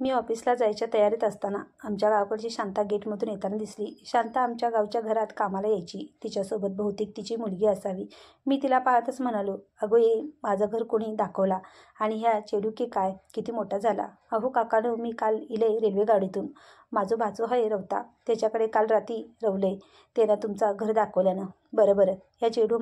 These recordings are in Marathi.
मी ऑफिसला जायच्या तयारीत असताना आमच्या गावाकडची शांता गेटमधून येताना दिसली. शांता आमच्या गावच्या घरात कामाला यायची. तिच्यासोबत बहुतेक तिची मुलगी असावी. मी तिला पाहतच म्हणालो, अगो ये, माझं घर कोणी दाखवला? आणि ह्या चेडू की काय, किती मोठा झाला. अहो काकानो, मी काल इले रेल्वे गाडीतून. माझो भाचो आहे रवता, त्याच्याकडे काल रात्री रवले त्यानं तुमचा घर दाखवल्यानं. बरं बरं, ह्या चेडू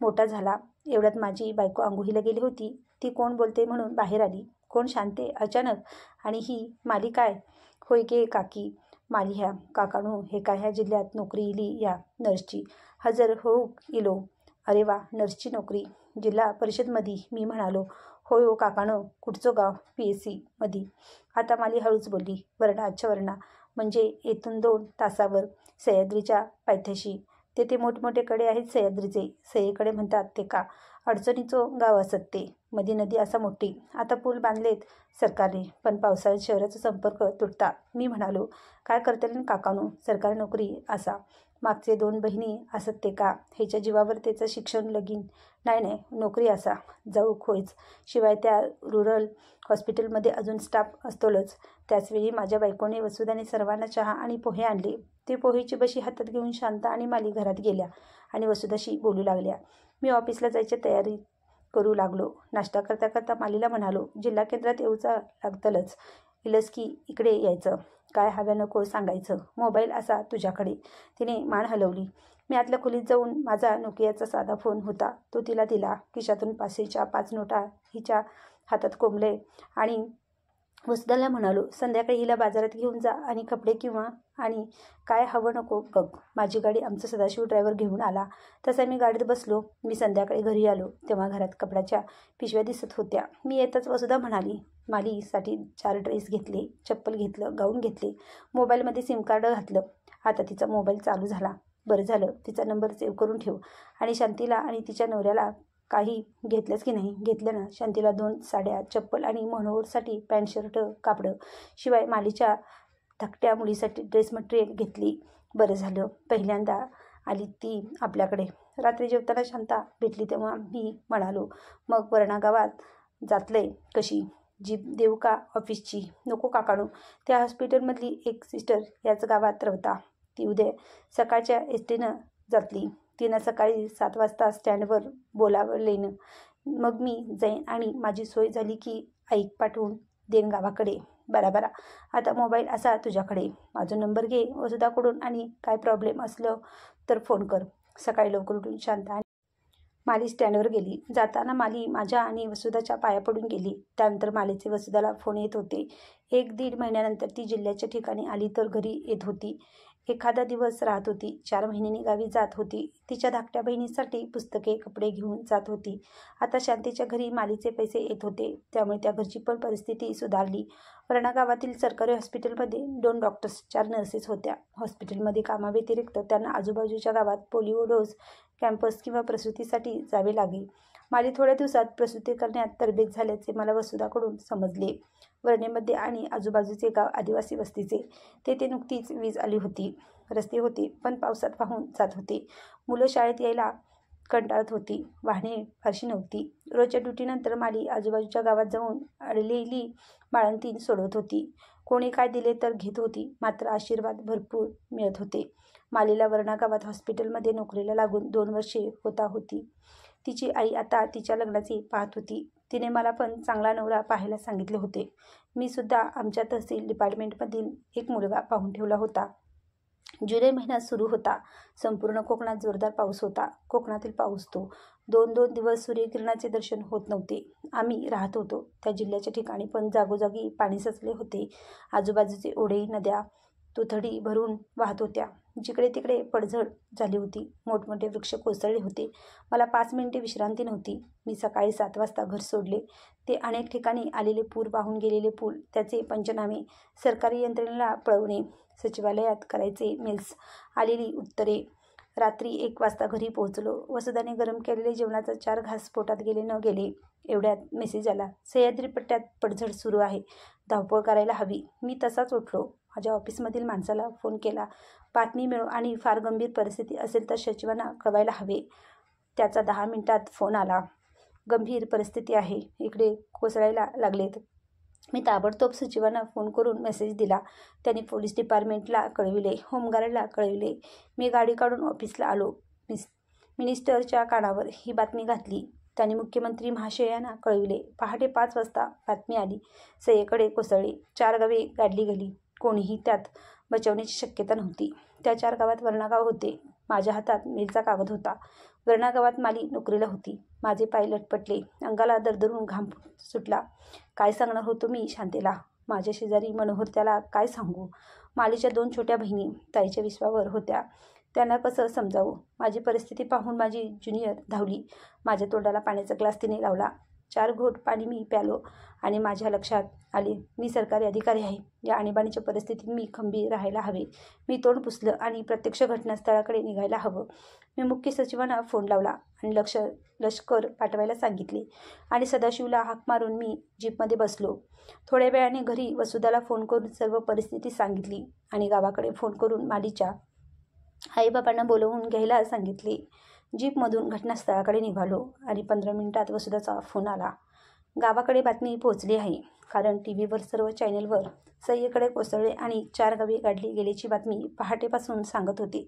मोठा झाला. एवढ्यात माझी बायको अंघोळीला गेली होती. ती कोण बोलते म्हणून बाहेर आली. कोण शांते अचानक. आणि ही माली काय? होय गे काकी, माली ह्या. काकाणू हे काय ह्या जिल्ह्यात नोकरी इली या नर्सची. हजर होऊ इलो. अरे वा, नर्सची नोकरी जिल्हा परिषदमधी. मी म्हणालो, होय हो काकाणू. कुठचं गाव? PSC मधी. आता माली हळूच बोलली, वरणाच्या वरणा, म्हणजे येथून 2 तासावर सह्याद्रीच्या पायथ्याशी. तेथे मोठमोठे कडे आहेत सह्याद्रीचे. सह्याकडे म्हणतात ते का. अडचणीचं गाव असत ते. मधी नदी असा मोठी. आता पूल बांधलेत सरकारने, पण पावसाळ्यात शहराचा संपर्क तुटता. मी म्हणालो, काय करतील काकानू, सरकारी नोकरी असा. मागचे 2 बहिणी असत ते का. ह्याच्या जीवावर त्याचं शिक्षण लगीन. नाही, नोकरी असा. जाऊक होईच. शिवाय त्या रुरल हॉस्पिटलमध्ये अजून स्टाफ असतोच. त्याचवेळी माझ्या बायकोने वसुधाने सर्वांना चहा आणि पोहे आणले. ते पोहेची बशी हातात घेऊन शांता आणि माली घरात गेल्या आणि वसुधाशी बोलू लागल्या. मी ऑफिसला जायची तयारी करू लागलो. नाश्ता करता करता मालीला म्हणालो, जिल्हा केंद्रात येऊचा लागतलच. इलस की इकडे यायचं. काय हव्या नको सांगायचं. मोबाईल असा तुझ्याकडे. तिने मान हलवली. मी आतल्या खोलीत जाऊन माझा नोकियाचा साधा फोन होता तो तिला दिला. खिशातून 500च्या 5 नोटा हिच्या हातात कोंबले आणि वसुधाला म्हणालो, संध्याकाळी हिला बाजारात घेऊन जा आणि कपडे किंवा आणि काय हवं नको बघ. माझी गाडी आमचा सदाशिव ड्रायव्हर घेऊन आला. तसा मी गाडीत बसलो. मी संध्याकाळी घरी आलो तेव्हा घरात कपड्याच्या पिशव्या दिसत होत्या. मी येताच वसुधा म्हणाली, मालीसाठी 4 ड्रेस घेतले, चप्पल घेतलं, गाऊन घेतले, मोबाईलमध्ये सिम कार्ड घातलं. आता तिचा मोबाईल चालू झाला. बरं झालं, तिचा नंबर सेव्ह करून ठेव. आणि शांतीला आणि तिच्या नवऱ्याला काही घेतलंच की नाही? घेतलं ना. शांतीला 2 साड्या, चप्पल आणि मनोहरसाठी पॅन्ट शर्ट कापडं. शिवाय मालीच्या धाकट्या मुलीसाठी ड्रेस मटेरियल घेतली. बरं झालं, पहिल्यांदा आली ती आपल्याकडे. रात्री जेवताना शांता भेटली तेव्हा मी म्हणालो, मग वर्णा गावात जातलंय कशी? जीप देऊ का ऑफिसची? नको काकाणू, त्या हॉस्पिटलमधली एक सिस्टर याच गावात रवता. ती उद्या सकाळच्या एसटीनं जातली. तिनं सकाळी 7 वाजता स्टँडवर बोलावलेनं. मग मी जाईन आणि माझी सोय झाली की ऐक पाठवून देईन गावाकडे. बरा, आता मोबाईल असा तुझ्याकडे. माझा नंबर घे वसुधाकडून आणि काय प्रॉब्लेम असलं तर फोन कर. सकाळी लवकर उठून शांता आणि माली स्टँडवर गेली. जाताना माली माझ्या आणि वसुधाच्या पाया पडून गेली. त्यानंतर मालीचे वसुधाला फोन येत होते. 1-1.5 महिन्यानंतर ती जिल्ह्याच्या ठिकाणी आली तर घरी येत होती. एखादा दिवस राहत होती. 4 महिन्यांनी गावी जात होती. तिच्या धाकट्या बहिणीसाठी पुस्तके, कपडे घेऊन जात होती. आता शांतीच्या घरी मालीचे पैसे येत होते. त्यामुळे त्या घरची पण परिस्थिती सुधारली. वर्णा गावातील सरकारी हॉस्पिटलमध्ये 2 डॉक्टर्स, 4 नर्सेस होत्या. हॉस्पिटलमध्ये कामाव्यतिरिक्त त्यांना आजूबाजूच्या गावात पोलिओ डोस कॅम्पस किंवा प्रसूतीसाठी जावे लागे. माली थोड्या दिवसात प्रसूती करण्यात तरबेज झाल्याचे मला वसुधाकडून समजले. वर्णेमध्ये आणि आजूबाजूचे गाव आदिवासी वस्तीचे. तेथे नुकतीच वीज आली होती. रस्ते होते पण पावसात वाहून जात होते. मुलं शाळेत यायला कंटाळत होती. वाहने फारशी नव्हती. रोजच्या ड्युटीनंतर माली आजूबाजूच्या गावात जाऊन अडलेली बाळंतीण सोडवत होती. कोणी काय दिले तर घेत होती, मात्र आशीर्वाद भरपूर मिळत होते. मालीला वर्णा गावात हॉस्पिटलमध्ये नोकरीला लागून 2 वर्षे होती. तिची आई आता तिच्या लग्नाचे पाहत होती. तिने मला पण चांगला नवरा पाहायला सांगितले होते. मी सुद्धा आमच्या तहसील डिपार्टमेंटमधील एक मुलगा पाहून ठेवला होता. जुलै महिना सुरू होता. संपूर्ण कोकणात जोरदार पाऊस होता. कोकणातील पाऊस तो 2-2 दिवस सूर्यकिरणाचे दर्शन होत नव्हते. आम्ही राहत होतो त्या जिल्ह्याच्या ठिकाणी पण जागोजागी पाणी साचले होते. आजूबाजूचे ओढे, नद्या तुथडी भरून वाहत होत्या. जिकडे तिकडे पडझड झाली होती. मोठमोठे वृक्ष कोसळले होते. मला 5 मिनिटे विश्रांती नव्हती. मी सकाळी 7 वाजता घर सोडले. ते अनेक ठिकाणी आलेले पूर, वाहून गेलेले पूल, त्याचे पंचनामे, सरकारी यंत्रणेला पळवणे, सचिवालयात करायचे मेल्स, आलेली उत्तरे. रात्री 1 वाजता घरी पोहोचलो. वसुधाने गरम केलेले जेवणाचा 4 घास पोटात गेले न गेले एवढ्यात मेसेज आला, सह्याद्री पट्ट्यात पडझड सुरू आहे, धावपळ करायला हवी. मी तसाच उठलो. माझ्या ऑफिसमधील माणसाला फोन केला. बातमी मिळो आणि फार गंभीर परिस्थिती असेल तर सचिवांना कळवायला हवे. त्याचा 10 मिनिटात फोन आला. गंभीर परिस्थिती आहे. इकडे कोसळायला लागलेत. मी ताबडतोब सचिवांना फोन करून मेसेज दिला. त्यांनी पोलीस डिपार्टमेंटला कळविले, होमगार्डला कळविले. मी गाडी काढून ऑफिसला आलो. मिनिस्टरच्या कानावर ही बातमी घातली. त्यांनी मुख्यमंत्री महाशयांना कळविले. पहाटे 5 वाजता बातमी आली. सगळीकडे कोसळले. 4 गावे गाडली गेली. कोणीही त्यात बचावण्याची शक्यता नव्हती. त्या 4 गावात वर्णागाव होते. माझ्या हातात मेलचा कागद होता. वर्णागावात माली नोकरीला होती. माझे पाय लटपटले. अंगाला दरदरून घाम सुटला. काय सांगणार होतो मी शांतेला? माझ्या शेजारी मनोहर, त्याला काय सांगू? मालीच्या 2 छोट्या बहिणी ताईच्या विश्वावर होत्या. त्यांना कसं समजावं? माझी परिस्थिती पाहून माझी ज्युनियर धावली. माझ्या तोंडाला पाण्याचा ग्लास तिने लावला. 4 घोट पाणी मी प्यालो आणि माझ्या लक्षात आले, मी सरकारी अधिकारी आहे. या आणीबाणीच्या परिस्थितीत मी खंबीर राहायला हवे. मी तोंड पुसलं आणि प्रत्यक्ष घटनास्थळाकडे निघायला हवं. मी मुख्य सचिवांना फोन लावला आणि लष्कर पाठवायला सांगितले आणि सदाशिवला हाक मारून मी जीपमध्ये बसलो. थोड्या वेळाने घरी वसुधाला फोन करून सर्व परिस्थिती सांगितली आणि गावाकडे फोन करून मालीच्या आईबाबांना बोलवून घ्यायला सांगितले. जीपमधून घटनास्थळाकडे निघालो आणि 15 मिनिटात वसुधाचा फोन आला. गावाकडे बातमी पोहोचली आहे, कारण टीव्हीवर सर्व चॅनेलवर सगळीकडे कोसळले आणि 4 गावे गाडली गेल्याची बातमी पहाटेपासून सांगत होते.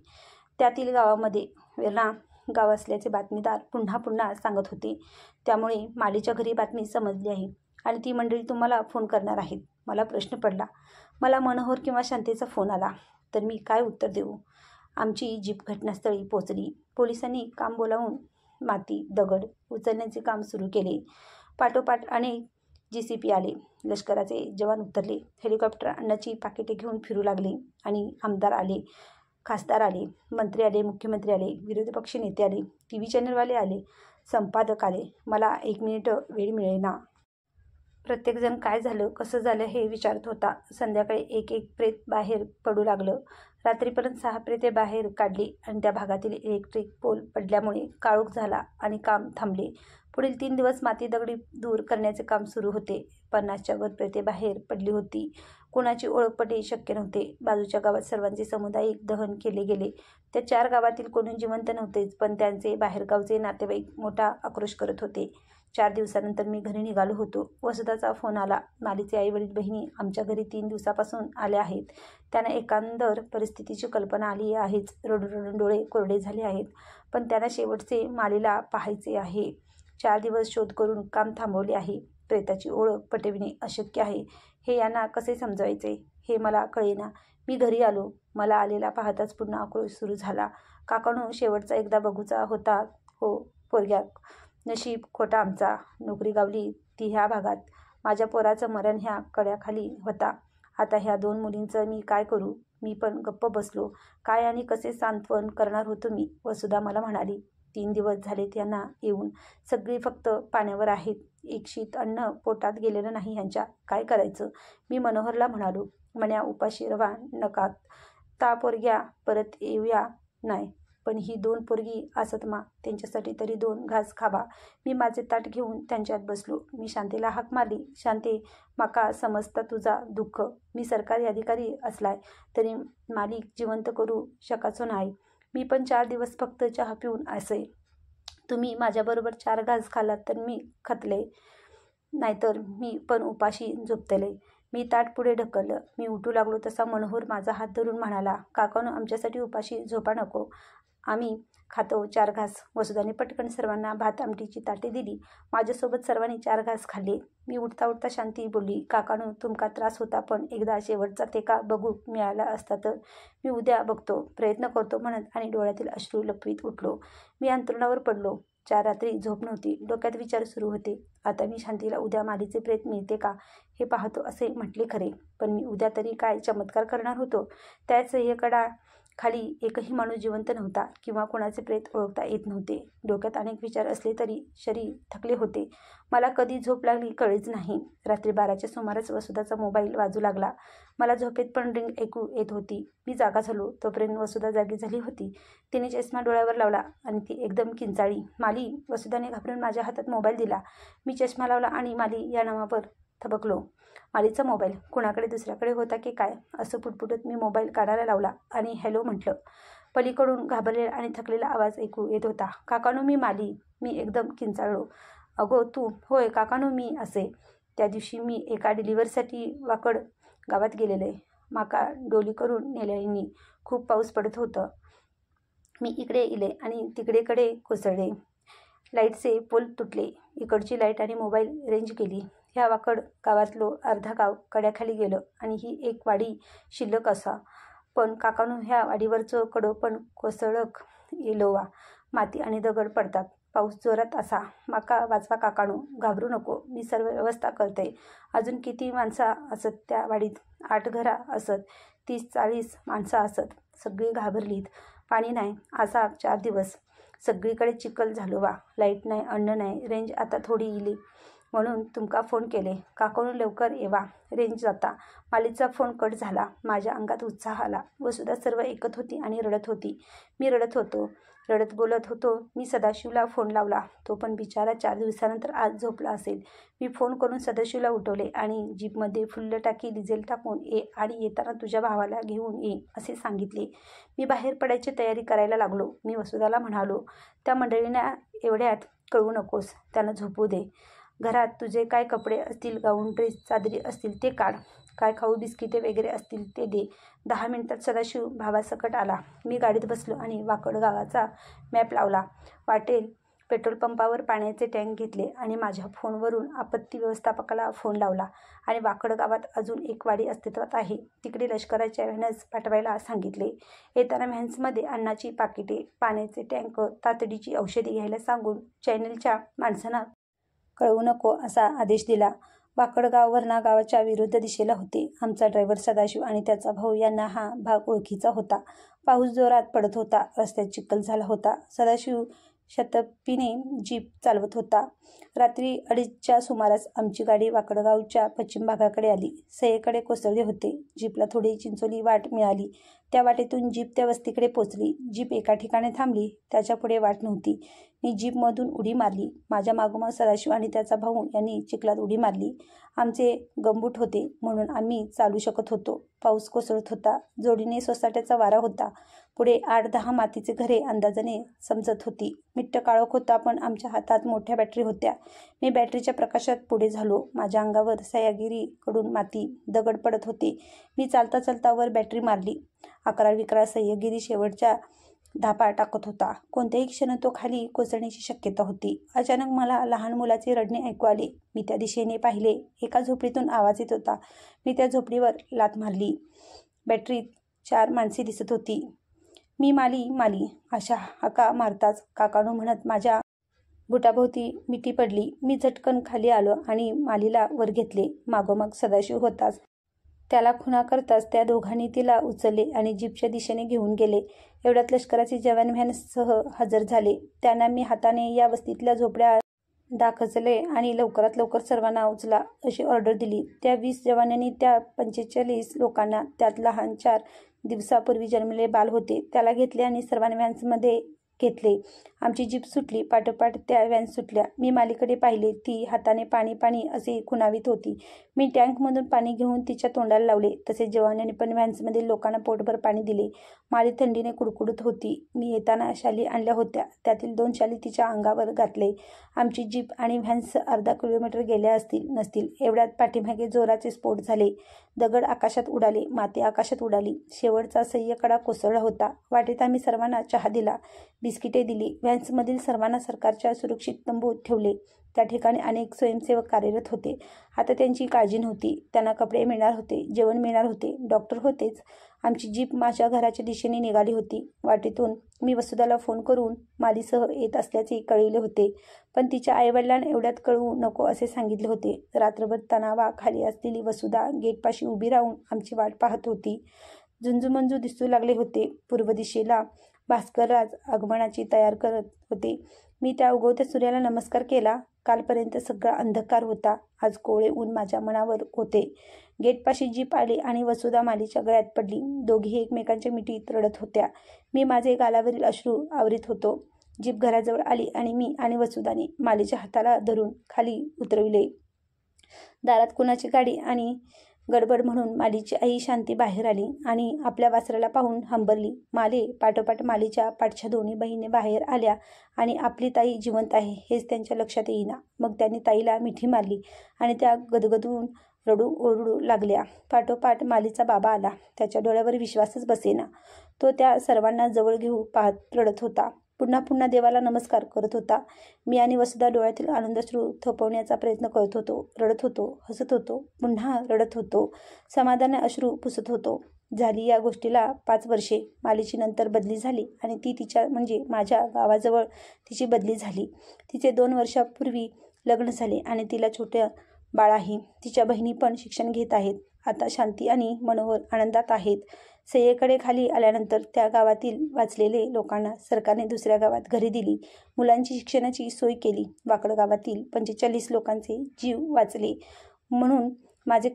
त्यातील गावामध्ये वेर्णा गाव असल्याचे बातमीदार पुन्हा पुन्हा सांगत होते. त्यामुळे मालीच्या घरी बातमी समजली आहे आणि ती मंडळी तुम्हाला फोन करणार आहेत. मला प्रश्न पडला. मला मनोहर किंवा शांतेचा फोन आला तर मी काय उत्तर देऊ? आमची जीप घटनास्थळी पोचली. पोलिसांनी काम बोलावून माती, दगड उचलण्याचे काम सुरू केले. पाठोपाठ अनेक JCP आले. लष्कराचे जवान उतरले. हेलिकॉप्टर अन्नाची पाकिटे घेऊन फिरू लागले आणि आमदार आले, खासदार आले, मंत्री आले, मुख्यमंत्री आले, विरोधी पक्ष नेते आले, TV चॅनलवाले आले, संपादक आले. मला 1 मिनिट वेळ मिळेना. प्रत्येकजण काय झालं, कसं झालं हे विचारत होता. संध्याकाळी एक प्रेत बाहेर पडू लागलं. रात्रीपर्यंत 6 प्रेते बाहेर काढली आणि त्या भागातील इलेक्ट्रिक पोल पडल्यामुळे काळोख झाला आणि काम थांबले. पुढील 3 दिवस माती दगडी दूर करण्याचे काम सुरू होते. 50च्या वर प्रेते बाहेर पडली होती. कुणाची ओळख पटणे शक्य नव्हते. बाजूच्या गावात सर्वांचे सामुदायिक दहन केले गेले. त्या 4 गावातील कोणी जिवंत नव्हतेच, पण त्यांचे बाहेरगावचे नातेवाईक मोठा आक्रोश करत होते. 4 दिवसानंतर मी घरी निघालो होतो. वसुधाचा फोन आला. मालीचे आईवडील बहिणी आमच्या घरी 3 दिवसापासून आल्या आहेत. त्यांना एकंदर परिस्थितीची कल्पना आली आहेच. रडून रडून डोळे कोरडे झाले आहेत, पण त्यांना शेवटचे मालीला पाहायचे आहे. 4 दिवस शोध करून काम थांबवले आहे. प्रेताची ओळख पटविणे अशक्य आहे. हे यांना कसे समजवायचे हे मला कळेना. मी घरी आलो. मला आलेला पाहताच पुन्हा आक्रोश सुरू झाला. काकांनो, शेवटचा एकदा बघूचा होता हो पोरग्या. नशीब खोटा आमचा. नोकरी गावली ती ह्या भागात. माझ्या पोराचं मरण ह्या कड्याखाली होता. आता ह्या 2 मुलींचं मी काय करू? मी पण गप्प बसलो. काय आणि कसे सांत्वन करणार होतो मी? वसुधा मला म्हणाली, 3 दिवस झाले त्यांना येऊन. सगळी फक्त पाण्यावर आहेत. एक शीत अन्न पोटात गेलेलं नाही ह्यांच्या. काय करायचं? मी मनोहरला म्हणालो, म्हण्या उपाशी रवा नकात. ता पोरग्या परत येऊया नाही, पण ही 2 पोरगी असत मा, त्यांच्यासाठी तरी 2 घास खावा. मी माझे ताट घेऊन त्यांच्यात बसलो. मी शांतेला हाक मारली. शांते, माका समजता तुझा दुःख. मी सरकारी अधिकारी असलाय तरी मालिक जिवंत करू शकाचो नाही. मी पण 4 दिवस फक्त चहा पिऊन असे. तुम्ही माझ्याबरोबर 4 घास खाल्लात तर मी खतले, नाहीतर मी पण उपाशी झोपतले. मी ताट पुढे ढकललं. मी उठू लागलो तसा मनोहर माझा हात धरून म्हणाला, काकांनो, आमच्यासाठी उपाशी झोपा नको. आम्ही खातो 4 घास. वसुधाने पटकन सर्वांना भात आमटीची ताटे दिली. माझ्यासोबत सर्वांनी 4 घास खाल्ले. मी उठता उठता शांती बोलली, काकांनो, तुमका त्रास होता, पण एकदा शेवटचा तेका बघू मिळाला असता तर. मी उद्या बघतो, प्रयत्न करतो म्हणत आणि डोळ्यातील अश्रू लपवीत उठलो. मी अंथरुणावर पडलो. 4 रात्री झोप नव्हती. डोक्यात विचार सुरू होते. आता मी शांतीला उद्या मालीचे प्रेत मिळते का हे पाहतो असे म्हटले खरे, पण मी उद्या तरी काय चमत्कार करणार होतो? त्याच सह्यकडा खाली एकही माणूस जिवंत नव्हता किंवा कोणाचे प्रेत ओळखता येत नव्हते. डोक्यात अनेक विचार असले तरी शरीर थकले होते. मला कधी झोप लागली कळेच नाही. रात्री 12च्या सुमारास वसुधाचा मोबाईल वाजू लागला. मला झोपेत पण रिंग ऐकू येत होती. मी जागा झालो. तोपर्यंत वसुधा जागी झाली होती. तिने चष्मा डोळ्यावर लावला आणि ती एकदम किंचाळी. माली. वसुधाने घाबरून माझ्या हातात मोबाईल दिला. मी चष्मा लावला आणि माली या नावावर थबकलो. मालीचा मोबाईल कुणाकडे दुसऱ्याकडे होता की काय असं पुटपुटत मी मोबाईल काढायला लावला आणि हॅलो म्हटलं. पलीकडून घाबरलेला आणि थकलेला आवाज ऐकू येत होता, काकांनो, मी माली. मी एकदम किंचाळलो. अगो तू? होय काकांनो, मी असे. त्या दिवशी मी एका डिलिव्हरीसाठी वाकड गावात गेलेले. माका डोली करून नेल्यानी खूप पाऊस पडत होतं. मी इकडे इले आणि तिकडेकडे कोसळले. लाईटचे पोल तुटले. इकडची लाईट आणि मोबाईल रेंज गेली. ह्या वाकड गावातलो अर्धा गाव कड्याखाली गेलं आणि ही एक वाडी शिल्लक असा. पण काकानू ह्या वाडीवरचं कडं पण कोसळक येलोवा. माती आणि दगड पडतात. पाऊस जोरात असा. माका वाचवा काकानू, घाबरू नको, मी सर्व व्यवस्था करते. अजून किती माणसं असत त्या वाडीत? 8 घरा असत. 30-40 माणसं असत. सगळी घाबरलीत. पाणी नाही असा 4 दिवस. सगळीकडे चिखल झालो वा. लाईट नाही, अन्न नाही. रेंज आता थोडी इली म्हणून तुमका फोन केले. काकानू लवकर येवा, रेंज जाता. मालीचा फोन कट झाला. माझ्या अंगात उत्साह आला. वसुधा सर्व ऐकत होती आणि रडत होती. मी रडत होतो. रडत बोलत होतो. मी सदाशिवला फोन लावला. तो पण बिचारा 4 दिवसानंतर आज झोपला असेल. मी फोन करून सदाशिवला उठवले आणि जीपमध्ये फुल्ल टाकी डिझेल टाकून ये आणि येताना तुझ्या भावाला घेऊन ये असे सांगितले. मी बाहेर पडायची तयारी करायला लागलो. मी वसुधाला म्हणालो, त्या मंडळींना एवढ्यात कळवू नकोस, त्यांना झोपू दे. घरात तुझे काय कपडे असतील, गाऊन ड्रेस चादरी असतील ते काढ. काय खाऊ बिस्किटे वगैरे असतील ते दे. 10 मिनिटात सदाशिव भावासकट आला. मी गाडीत बसलो आणि वाकड गावाचा मॅप लावला. वाटेल पेट्रोल पंपावर पाण्याचे टँक घेतले आणि माझ्या फोनवरून आपत्ती व्यवस्थापकाला फोन लावला आणि वाकड गावात अजून एक वाडी अस्तित्वात आहे. तिकडे लष्कराच्या व्हॅन्स पाठवायला सांगितले. येताना व्हॅन्समध्ये अन्नाची पाकिटे, पाण्याचे टँक, तातडीची औषधे घ्यायला सांगून चॅनेलच्या माणसांना कळवू नको असा आदेश दिला. वाकडगाव वरणा गावाच्या विरुद्ध दिशेला होते. आमचा ड्रायव्हर सदाशिव आणि त्याचा भाऊ यांना हा भाग ओळखीचा होता. पाऊस जोरात पडत होता. रस्त्यात चिखल झाला होता. सदाशिव शतपीने जीप चालवत होता. रात्री 2:30च्या सुमारास आमची गाडी वाकडगावच्या पश्चिम भागाकडे आली. सय्येकडे कोसळले होते. जीपला थोडी चिंचोली वाट मिळाली. त्या वाटेतून जीप त्या वस्तीकडे पोचली. जीप एका ठिकाणी थांबली. त्याच्या पुढे वाट नव्हती. मी जीपमधून उडी मारली. माझ्या मागोमाग सदाशिव आणि त्याचा भाऊ यांनी चिखलात उडी मारली. आमचे गंबूट होते म्हणून आम्ही चालू शकत होतो. पाऊस कोसळत होता. जोडीने सोसाट्याचा वारा होता. पुढे 8-10 मातीचे घरे अंदाजाने समजत होती. मिट्ट काळोख होता पण आमच्या हातात मोठ्या बॅटरी होत्या. मी बॅटरीच्या प्रकाशात पुढे झालो. माझ्या अंगावर सह्यागिरीकडून माती, दगड पडत होते. मी चालता चालता वर बॅटरी मारली. 11-11 सह्यागिरी शेवटच्या धापा टाकत होता. कोणत्याही क्षणी तो खाली कोसळण्याची शक्यता होती. अचानक मला लहान मुलाचे रडणे ऐकू आले. मी त्या दिशेने पाहिले. एका झोपडीतून आवाज येत होता. मी त्या झोपडीवर लाथ मारली. बॅटरीत 4 माणसे दिसत होती. मी माली अशा हाका मारताच काकानू म्हणत माझ्या बुटाभोवती मिठी पडली. मी झटकन खाली आलो आणि मालीला वर घेतले. मागोमाग सदाशिव होताच. त्याला खुणा करताच त्या दोघांनी तिला उचलले आणि जीपच्या दिशेने घेऊन गेले. एवढ्यात लष्कराचे जवान व्हॅनसह हजर झाले. त्यांना मी हाताने या वस्तीतल्या झोपड्या दाखचले आणि लवकरात लवकर सर्वांना उचला अशी ऑर्डर दिली. त्या 20 जवानांनी त्या 45 लोकांना, त्यात लहान 4 दिवसापूर्वी जन्मलेले बाल होते, त्याला घेतले आणि सर्वांना व्हॅन्समध्ये घेतले. आमची जीप सुटली. पाठोपाठ त्या व्हॅन्स सुटल्या. मी मालीकडे पाहिले. ती हाताने पाणी असे खुणावीत होती. मी टँकमधून पाणी घेऊन तिच्या तोंडाला लावले. तसेच जवानांनी पण व्हॅन्समधील लोकांना पोटभर पाणी दिले. माली थंडीने कुडकुडत होती. मी येताना शाली आणल्या होत्या. त्यातील 2 शाली तिच्या अंगावर घातले. आमची जीप आणि व्हॅन्स अर्धा किलोमीटर गेल्या नसतील एवढ्यात पाठीमागे जोराचे स्फोट झाले. दगड आकाशात उडाले. माती आकाशात उडाली. शेवटचा सह्यकडा कोसळला होता. वाटेत आम्ही सर्वांना चहा दिला, बिस्किटे दिली. व्हॅन्समधील सर्वांना सरकारच्या सुरक्षित तंबूत ठेवले. त्या ठिकाणी अनेक स्वयंसेवक कार्यरत होते. आता त्यांची काळजी नव्हती. त्यांना कपडे मिळणार होते, जेवण मिळणार होते, डॉक्टर होतेच. आमची जीप माझ्या घराच्या दिशेने निघाली होती. वाटेतून मी वसुधाला फोन करून मालीसह येत असल्याचे कळविले होते. पण तिच्या आईवडिलांना एवढ्यात कळवू नको असे सांगितले होते. रात्रभर तणावा खाली असलेली वसुधा गेटपाशी उभी राहून आमची वाट पाहत होती. झुंजूमंजू दिसू लागले होते. पूर्व दिशेला भास्करराज आगमनाची तयार करत होते. मी त्या उगवत्या सूर्याला नमस्कार केला. कालपर्यंत सगळा अंधकार होता. आज कोवळे ऊन माझ्या मनावर होते. गेटपाशी जीप आली आणि वसुधा मालीच्या गळ्यात पडली. दोघीही एकमेकांच्या मिठीत रडत होत्या. मी माझे गालावरील अश्रू आवरीत होतो. जीप घराजवळ आली आणि मी आणि वसुधाने मालीच्या हाताला धरून खाली उतरविले. दारात कुणाची गाडी आणि गडबड म्हणून मालीची आई शांती बाहेर आली आणि आपल्या वासराला पाहून हंबरली. माले पाठोपाठ मालीच्या पाठच्या दोन्ही बहिणी बाहेर आल्या आणि आपली ताई जिवंत आहे हेच त्यांच्या लक्षात येईना. मग त्यांनी ताईला मिठी मारली आणि त्या गदगदून रडू ओरडू लागल्या. पाठोपाठ मालीचा बाबा आला. त्याच्या डोळ्यावर विश्वासच बसेना. तो त्या सर्वांना जवळ घेऊ पाहत रडत होता. पुन्हा पुन्हा देवाला नमस्कार करत होता. मी आणि वसुधा डोळ्यातील आनंदाश्रू थोपवण्याचा प्रयत्न करत होतो. रडत होतो, हसत होतो, पुन्हा रडत होतो, समाधानाने अश्रू पुसत होतो. झाली या गोष्टीला 5 वर्षे. मालीची नंतर बदली झाली आणि ती तिच्या म्हणजे माझ्या गावाजवळ तिची बदली झाली. तिचे 2 वर्षापूर्वी लग्न झाले आणि तिला छोटे बाळ आहे. तिच्या बहिणी पण शिक्षण घेत आहेत. आता शांती आणि मनोहर आनंदात आहेत. सय्येकडे खाली आल्यानंतर त्या गावातील वाचलेले लोकांना सरकारने दुसऱ्या गावात घरे दिली. मुलांची शिक्षणाची सोय केली. वाकड गावातील 45 लोकांचे जीव वाचले म्हणून माझे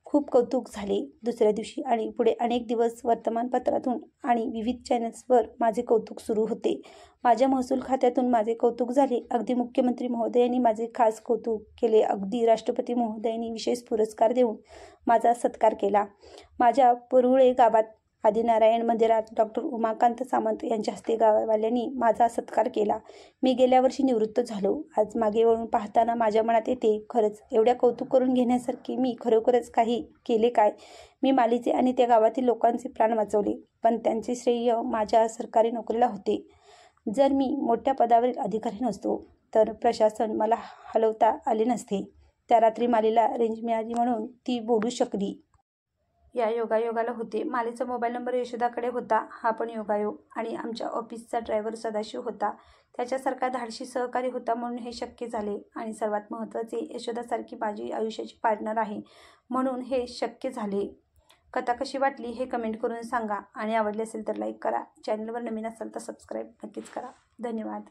खूप कौतुक झाले. दुसऱ्या दिवशी आणि पुढे अनेक दिवस वर्तमानपत्रातून आणि विविध चॅनल्सवर माझे कौतुक सुरू होते. माझ्या महसूल खात्यातून माझे कौतुक झाले. अगदी मुख्यमंत्री महोदयांनी माझे खास कौतुक केले. अगदी राष्ट्रपती महोदयांनी विशेष पुरस्कार देऊन माझा सत्कार केला. माझ्या परुळे गावात आदिनारायण मंदिरात डॉक्टर उमाकांत सामंत यांच्या हस्ते गाववाल्यांनी माझा सत्कार केला. मी गेल्या वर्षी निवृत्त झालो. आज मागे वळून पाहताना माझ्या मनात येते, खरंच एवढ्या कौतुक करून घेण्यासारखे मी खरोखरच काही केले काय? मी मालीचे आणि त्या गावातील लोकांचे प्राण वाचवले, पण त्यांचे श्रेय माझ्या सरकारी नोकरीला होते. जर मी मोठ्या पदावरील अधिकारी नसतो तर प्रशासन मला हलवता आले नसते. त्या रात्री मालीला रेंज मिळाली म्हणून ती बोलू शकली. या योगायोगाला होते. मालीचा मोबाईल नंबर यशोदाकडे होता, हा पण योगायोग. आणि आमच्या ऑफिसचा ड्रायव्हर सदाशिव होता. त्याच्यासारखा धाडशी सहकारी होता म्हणून हे शक्य झाले. आणि सर्वात महत्त्वाचे, यशोदासारखी माझी आयुष्याची पार्टनर आहे म्हणून हे शक्य झाले. कथा कशी वाटली हे कमेंट करून सांगा आणि आवडली असेल तर लाईक करा. चॅनलवर नवीन असाल तर सबस्क्राईब नक्कीच करा. धन्यवाद.